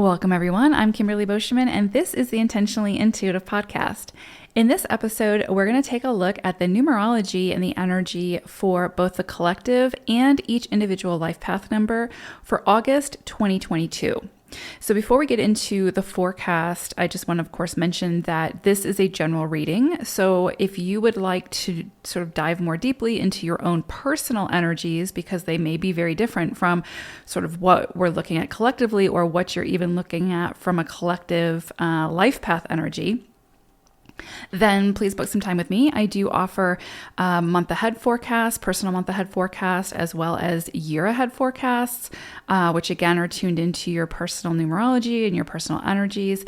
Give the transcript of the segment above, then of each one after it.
Welcome, everyone. I'm Kimberly Boschman, and this is the Intentionally Intuitive podcast. In this episode, we're going to take a look at the numerology and the energy for both the collective and each individual life path number for August 2022. So before we get into the forecast, I just want to, of course, mention that this is a general reading. So if you would like to sort of dive more deeply into your own personal energies, because they may be very different from sort of what we're looking at collectively or what you're even looking at from a collective life path energy, then please book some time with me. I do offer month ahead forecast, personal month ahead forecast, as well as year ahead forecasts, which again are tuned into your personal numerology and your personal energies.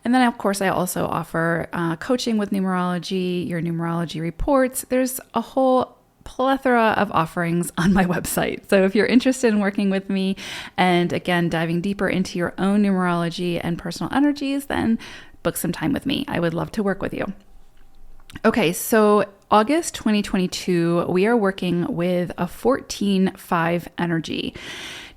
And then, of course, I also offer coaching with numerology, your numerology reports. There's a whole plethora of offerings on my website. So if you're interested in working with me and again, diving deeper into your own numerology and personal energies, then book some time with me. I would love to work with you. Okay, so August 2022, we are working with a 14-5 energy.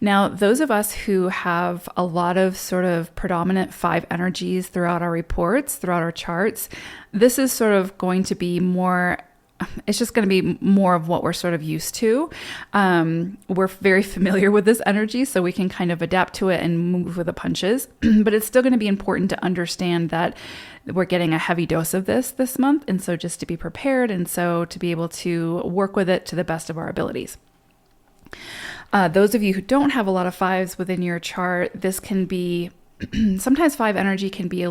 Now, those of us who have a lot of sort of predominant 5 energies throughout our reports, throughout our charts, this is sort of going to be more, it's just going to be more of what we're sort of used to. We're very familiar with this energy, so we can kind of adapt to it and move with the punches. But it's still going to be important to understand that we're getting a heavy dose of this month. And so just to be prepared and so to be able to work with it to the best of our abilities. Those of you who don't have a lot of 5s within your chart, this can be, sometimes 5 energy can be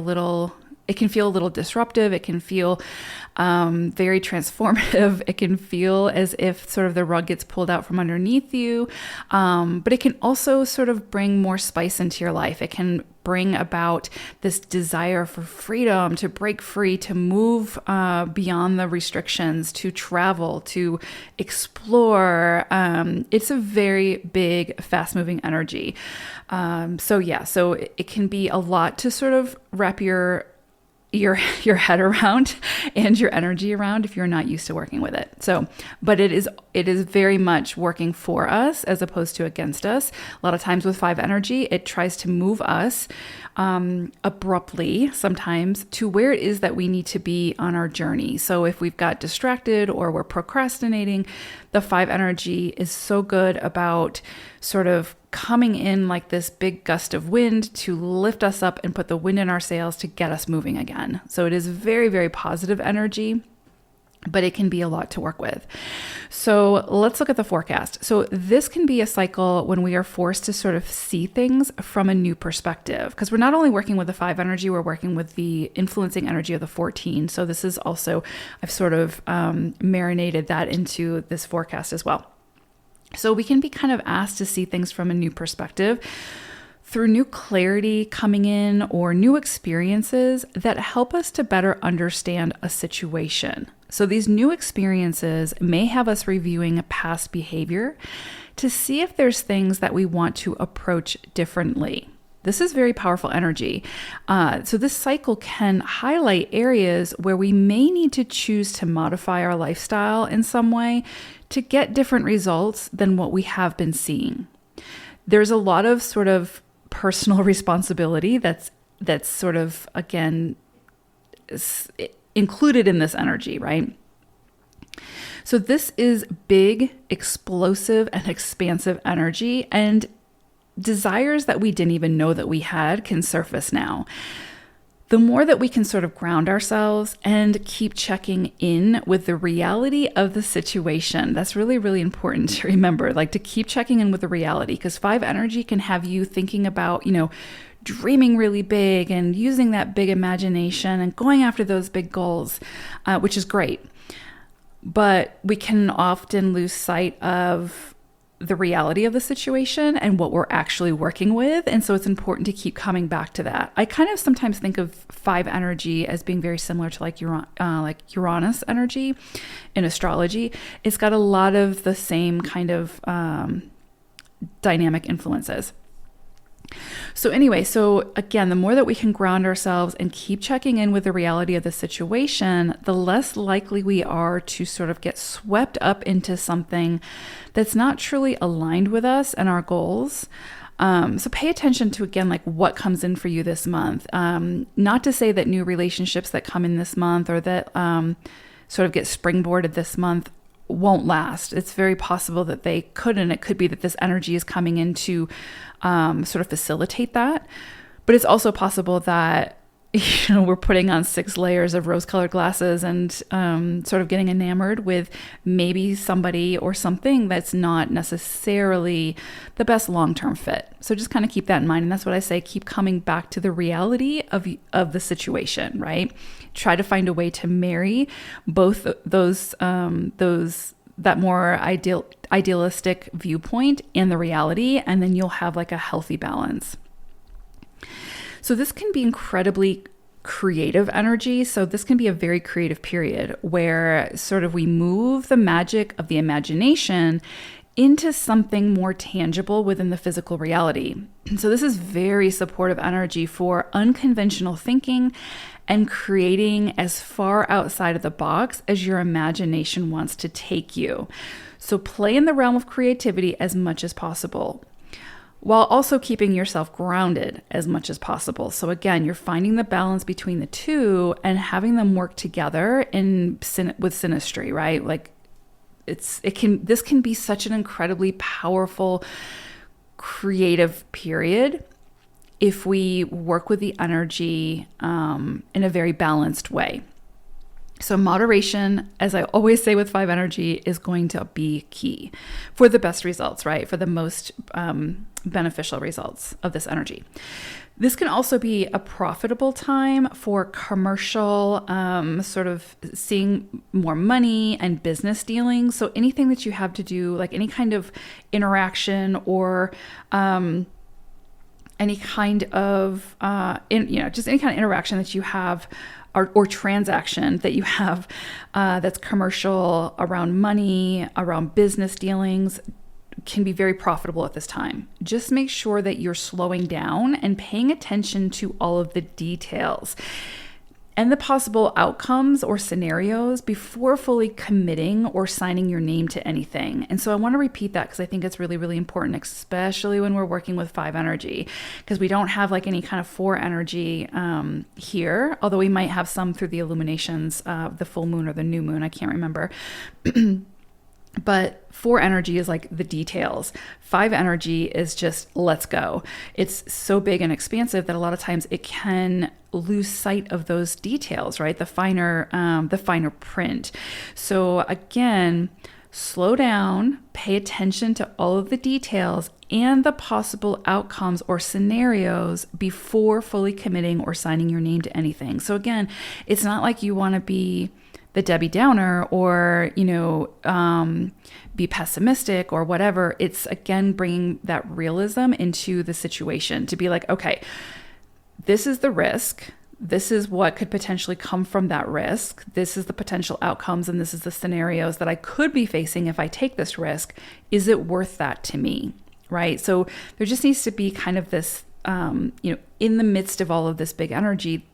it can feel a little disruptive. It can feel very transformative. It can feel as if sort of the rug gets pulled out from underneath you. But it can also sort of bring more spice into your life. It can bring about this desire for freedom, to break free, to move beyond the restrictions, to travel, to explore. It's a very big, fast-moving energy. So it can be a lot to sort of wrap your head around and your energy around if you're not used to working with it. So, but it is very much working for us as opposed to against us. A lot of times with 5 energy, it tries to move us abruptly sometimes to where it is that we need to be on our journey. So if we've got distracted or we're procrastinating, the 5 energy is so good about sort of coming in like this big gust of wind to lift us up and put the wind in our sails to get us moving again. So it is very, very positive energy, but it can be a lot to work with. So let's look at the forecast. So this can be a cycle when we are forced to sort of see things from a new perspective, because we're not only working with the 5 energy, we're working with the influencing energy of the 14. So this is also, I've sort of marinated that into this forecast as well. So we can be kind of asked to see things from a new perspective through new clarity coming in or new experiences that help us to better understand a situation. So these new experiences may have us reviewing past behavior to see if there's things that we want to approach differently. This is very powerful energy. So this cycle can highlight areas where we may need to choose to modify our lifestyle in some way to get different results than what we have been seeing. There's a lot of sort of personal responsibility that's sort of, again, included in this energy, right? So this is big, explosive, and expansive energy, and desires that we didn't even know that we had can surface now. The more that we can sort of ground ourselves and keep checking in with the reality of the situation, that's really, really important to remember, like to keep checking in with the reality, because 5 energy can have you thinking about, dreaming really big and using that big imagination and going after those big goals, which is great. But we can often lose sight of the reality of the situation and what we're actually working with. And so it's important to keep coming back to that. I kind of sometimes think of 5 energy as being very similar to like Uranus energy in astrology. It's got a lot of the same kind of dynamic influences. So anyway, so again, the more that we can ground ourselves and keep checking in with the reality of the situation, the less likely we are to sort of get swept up into something that's not truly aligned with us and our goals. So pay attention to, again, like what comes in for you this month. Not to say that new relationships that come in this month or that sort of get springboarded this month won't last. It's very possible that they could, and it could be that this energy is coming in to sort of facilitate that. But it's also possible that we're putting on 6 layers of rose-colored glasses and sort of getting enamored with maybe somebody or something that's not necessarily the best long-term fit. So just kind of keep that in mind. And that's what I say, keep coming back to the reality of the situation, right? Try to find a way to marry both those that more idealistic viewpoint and the reality, and then you'll have like a healthy balance. So this can be incredibly creative energy. So this can be a very creative period where sort of we move the magic of the imagination into something more tangible within the physical reality. So this is very supportive energy for unconventional thinking and creating as far outside of the box as your imagination wants to take you. So play in the realm of creativity as much as possible, while also keeping yourself grounded as much as possible. So again, you're finding the balance between the two and having them work together with synastry, right? Like this can be such an incredibly powerful, creative period if we work with the energy in a very balanced way. So moderation, as I always say with 5 energy, is going to be key for the best results, right? For the most beneficial results of this energy. This can also be a profitable time for commercial, sort of seeing more money and business dealings. So anything that you have to do, like any kind of interaction or any kind of, just any kind of interaction that you have or transaction that you have that's commercial, around money, around business dealings, can be very profitable at this time. Just make sure that you're slowing down and paying attention to all of the details and the possible outcomes or scenarios before fully committing or signing your name to anything. And so I want to repeat that because I think it's really, really important, especially when we're working with 5 energy, because we don't have like any kind of 4 energy here, although we might have some through the illuminations of the full moon or the new moon. I can't remember. But 4 energy is like the details. 5 energy is just, let's go. It's so big and expansive that a lot of times it can lose sight of those details, right? The finer print. So again, slow down, pay attention to all of the details and the possible outcomes or scenarios before fully committing or signing your name to anything. So again, it's not like you want to be the Debbie Downer or, be pessimistic or whatever. It's again, bringing that realism into the situation to be like, okay, this is the risk. This is what could potentially come from that risk. This is the potential outcomes. And this is the scenarios that I could be facing if I take this risk. Is it worth that to me? Right. So there just needs to be kind of this, in the midst of all of this big energy,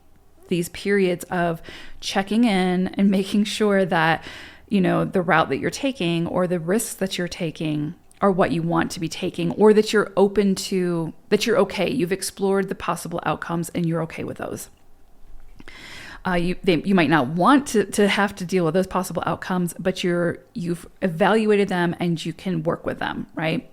these periods of checking in and making sure that, the route that you're taking or the risks that you're taking are what you want to be taking, or that you're open to, that you're okay. You've explored the possible outcomes and you're okay with those. You might not want to have to deal with those possible outcomes, but you've evaluated them and you can work with them, right?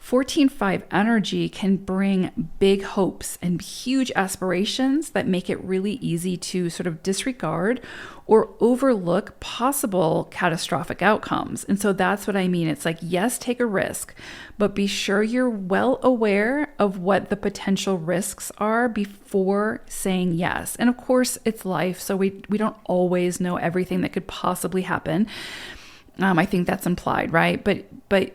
14-5 energy can bring big hopes and huge aspirations that make it really easy to sort of disregard or overlook possible catastrophic outcomes. And so that's what I mean. It's like, yes, take a risk, but be sure you're well aware of what the potential risks are before saying yes. And of course, it's life, so we don't always know everything that could possibly happen. I think that's implied, right? But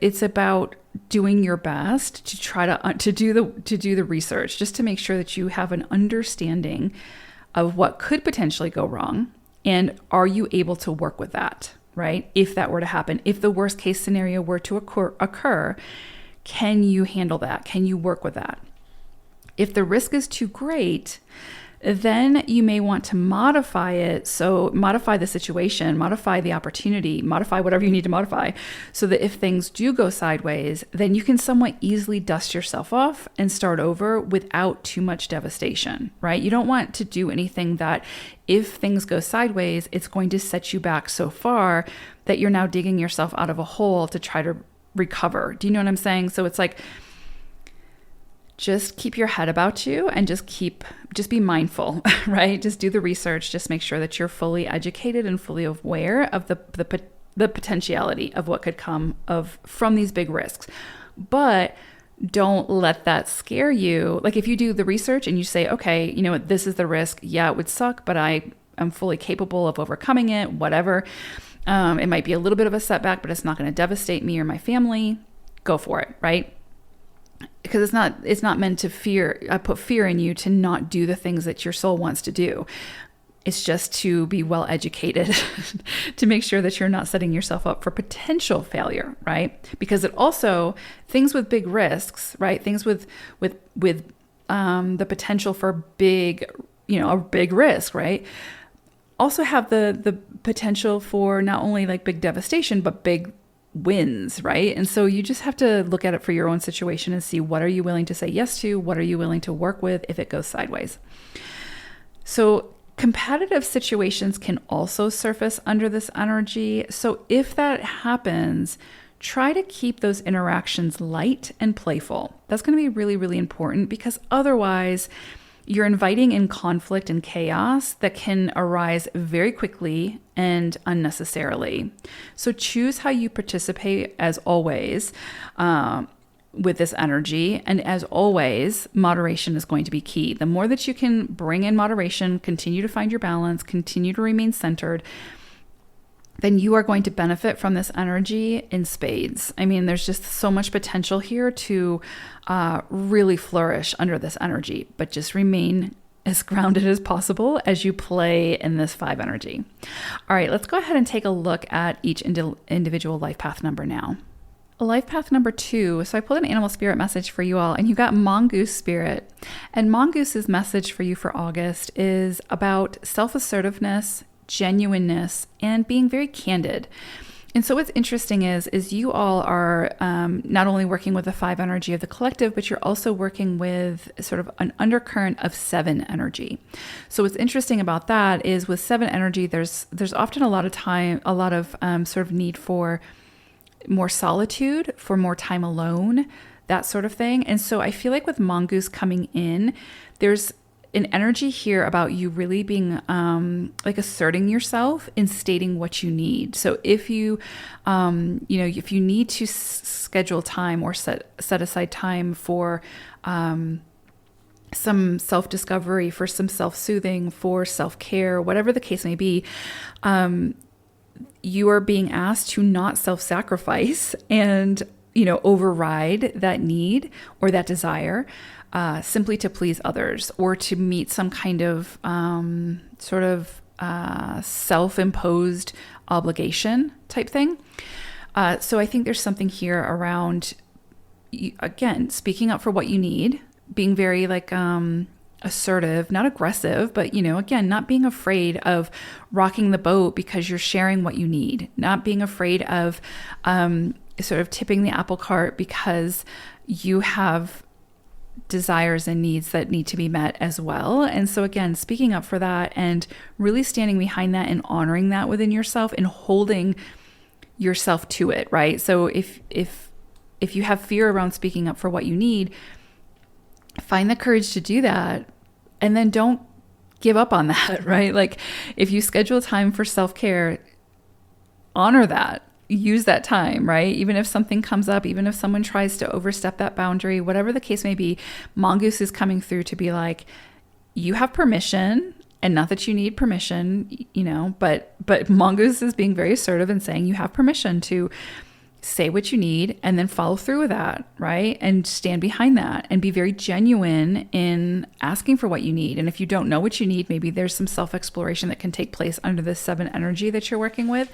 it's about doing your best to try to do the research, just to make sure that you have an understanding of what could potentially go wrong, and are you able to work with that, right? If that were to happen, if the worst case scenario were to occur, can you handle that? Can you work with that? If the risk is too great, then you may want to modify it. So modify the situation, modify the opportunity, modify whatever you need to modify, so that if things do go sideways, then you can somewhat easily dust yourself off and start over without too much devastation, right? You don't want to do anything that if things go sideways, it's going to set you back so far that you're now digging yourself out of a hole to try to recover. Do you know what I'm saying? So it's like, just keep your head about you and just be mindful, right? Just do the research. Just make sure that you're fully educated and fully aware of the potentiality of what could come from these big risks. But don't let that scare you. Like if you do the research and you say, okay, you know what, this is the risk. Yeah, it would suck, but I am fully capable of overcoming it, whatever. It might be a little bit of a setback, but it's not going to devastate me or my family. Go for it, right? Because it's not meant to put fear in you to not do the things that your soul wants to do. It's just to be well educated to make sure that you're not setting yourself up for potential failure, right? Because it also, things with big risks, right? Things with the potential for a big risk, right? Also have the potential for not only like big devastation, but big wins, right? And so you just have to look at it for your own situation and see, what are you willing to say yes to? What are you willing to work with if it goes sideways? So competitive situations can also surface under this energy. So if that happens, try to keep those interactions light and playful. That's going to be really, really important, because otherwise you're inviting in conflict and chaos that can arise very quickly and unnecessarily. So choose how you participate, as always, with this energy. And as always, moderation is going to be key. The more that you can bring in moderation, continue to find your balance, continue to remain centered, then you are going to benefit from this energy in spades. I mean, there's just so much potential here to really flourish under this energy, but just remain as grounded as possible as you play in this 5 energy. All right, let's go ahead and take a look at each individual life path number now. Life path number 2. So I pulled an animal spirit message for you all, and you got mongoose spirit. And mongoose's message for you for August is about self-assertiveness, genuineness, and being very candid. And so what's interesting is you all are not only working with the 5 energy of the collective, but you're also working with sort of an undercurrent of 7 energy. So what's interesting about that is with 7 energy, there's often a lot of sort of need for more solitude, for more time alone, that sort of thing. And so I feel like with mongoose coming in, there's an energy here about you really being like asserting yourself and stating what you need. So if you if you need to schedule time or set aside time for some self-discovery, for some self-soothing, for self-care, whatever the case may be, you are being asked to not self-sacrifice and override that need or that desire simply to please others or to meet some kind of self-imposed obligation type thing. So I think there's something here around, again, speaking up for what you need, being very assertive, not aggressive, but, again, not being afraid of rocking the boat because you're sharing what you need, not being afraid of sort of tipping the apple cart because you have desires and needs that need to be met as well. And so again, speaking up for that and really standing behind that and honoring that within yourself and holding yourself to it, right? So if you have fear around speaking up for what you need, find the courage to do that, and then don't give up on that, right? Like if you schedule time for self-care, honor that. Use that time, right? Even if something comes up, even if someone tries to overstep that boundary, whatever the case may be, mongoose is coming through to be like, you have permission, and not that you need permission, but mongoose is being very assertive and saying you have permission to say what you need and then follow through with that, right? And stand behind that and be very genuine in asking for what you need. And if you don't know what you need, maybe there's some self-exploration that can take place under this 7 energy that you're working with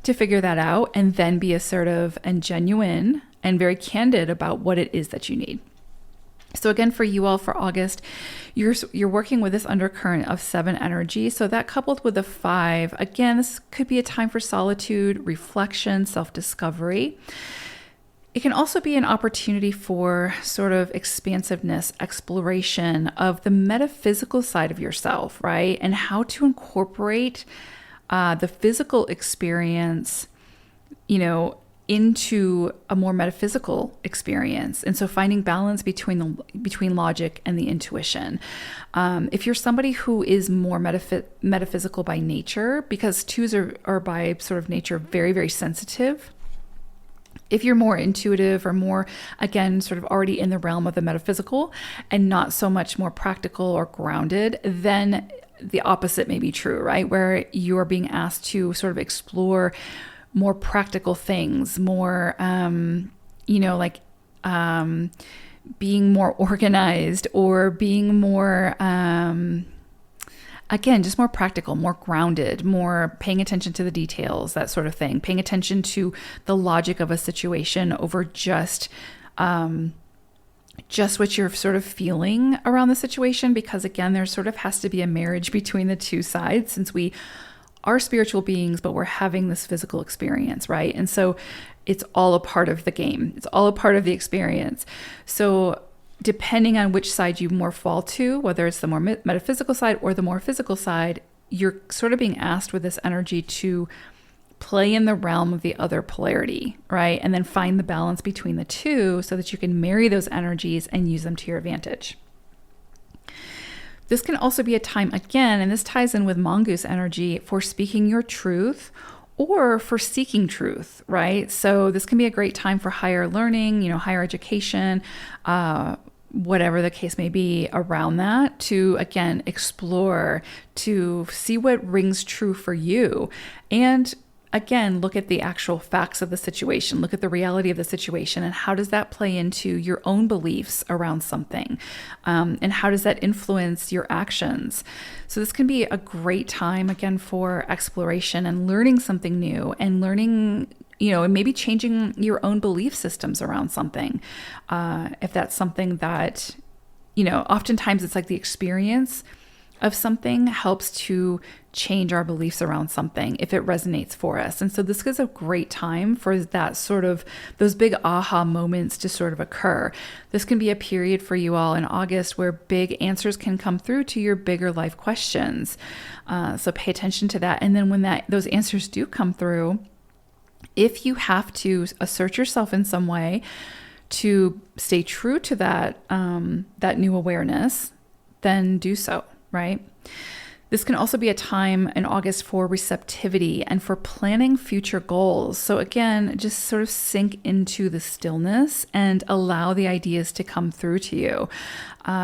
to figure that out, and then be assertive and genuine and very candid about what it is that you need. So again, for you all for August, you're working with this undercurrent of 7 energy. So that coupled with the 5, again, this could be a time for solitude, reflection, self-discovery. It can also be an opportunity for sort of expansiveness, exploration of the metaphysical side of yourself, right? And how to incorporate the physical experience, into a more metaphysical experience. And so finding balance between logic and the intuition. If you're somebody who is more metaphysical by nature, because 2s are by sort of nature very, very sensitive. If you're more intuitive or more, again, sort of already in the realm of the metaphysical and not so much more practical or grounded, then the opposite may be true, right? Where you are being asked to sort of explore more practical things, more, being more organized or being more, again, just more practical, more grounded, more paying attention to the details, that sort of thing, paying attention to the logic of a situation over just what you're sort of feeling around the situation. Because again, there sort of has to be a marriage between the 2 sides, since we are spiritual beings, but we're having this physical experience, right? And so it's all a part of the game. It's all a part of the experience. So depending on which side you more fall to, whether it's the more metaphysical side or the more physical side, you're sort of being asked with this energy to play in the realm of the other polarity, right? And then find the balance between the 2 so that you can marry those energies and use them to your advantage. This can also be a time, again, and this ties in with mongoose energy, for speaking your truth or for seeking truth, right? So this can be a great time for higher learning, higher education, whatever the case may be around that, to, again, explore, to see what rings true for you. And again, look at the actual facts of the situation, look at the reality of the situation, and how does that play into your own beliefs around something? And how does that influence your actions? So this can be a great time, again, for exploration and learning something new, and learning, and maybe changing your own belief systems around something. If that's something that, oftentimes it's like the experience of something helps to change our beliefs around something if it resonates for us. And so this is a great time for that sort of, those big aha moments to sort of occur. This can be a period for you all in August where big answers can come through to your bigger life questions. So pay attention to that. And then when those answers do come through, if you have to assert yourself in some way to stay true to that new awareness, then do so. Right? This can also be a time in August for receptivity and for planning future goals. So again, just sort of sink into the stillness and allow the ideas to come through to you.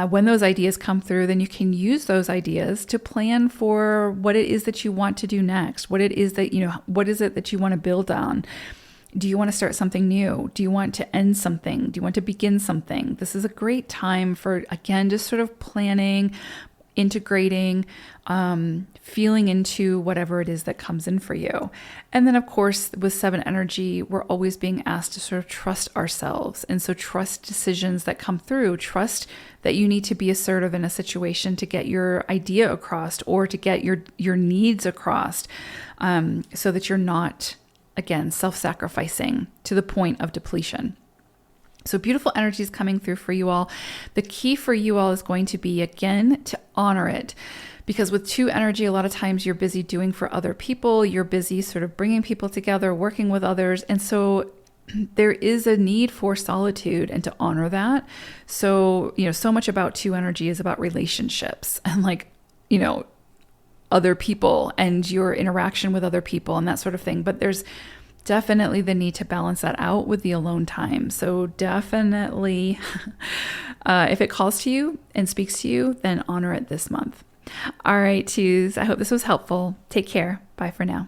When those ideas come through, then you can use those ideas to plan for what it is that you want to do next. What it is that, what is it that you want to build on? Do you want to start something new? Do you want to end something? Do you want to begin something? This is a great time for, again, just sort of planning, integrating, feeling into whatever it is that comes in for you. And then, of course, with 7 energy, we're always being asked to sort of trust ourselves. And so trust decisions that come through, trust that you need to be assertive in a situation to get your idea across or to get your needs across, so that you're not, again, self-sacrificing to the point of depletion. So beautiful energies coming through for you all. The key for you all is going to be, again, to honor it. Because with 2 energy, a lot of times you're busy doing for other people. You're busy sort of bringing people together, working with others. And so there is a need for solitude and to honor that. So, so much about 2 energy is about relationships and other people and your interaction with other people and that sort of thing. But there's definitely the need to balance that out with the alone time. So definitely, if it calls to you and speaks to you, then honor it this month. All right, 2s, I hope this was helpful. Take care. Bye for now.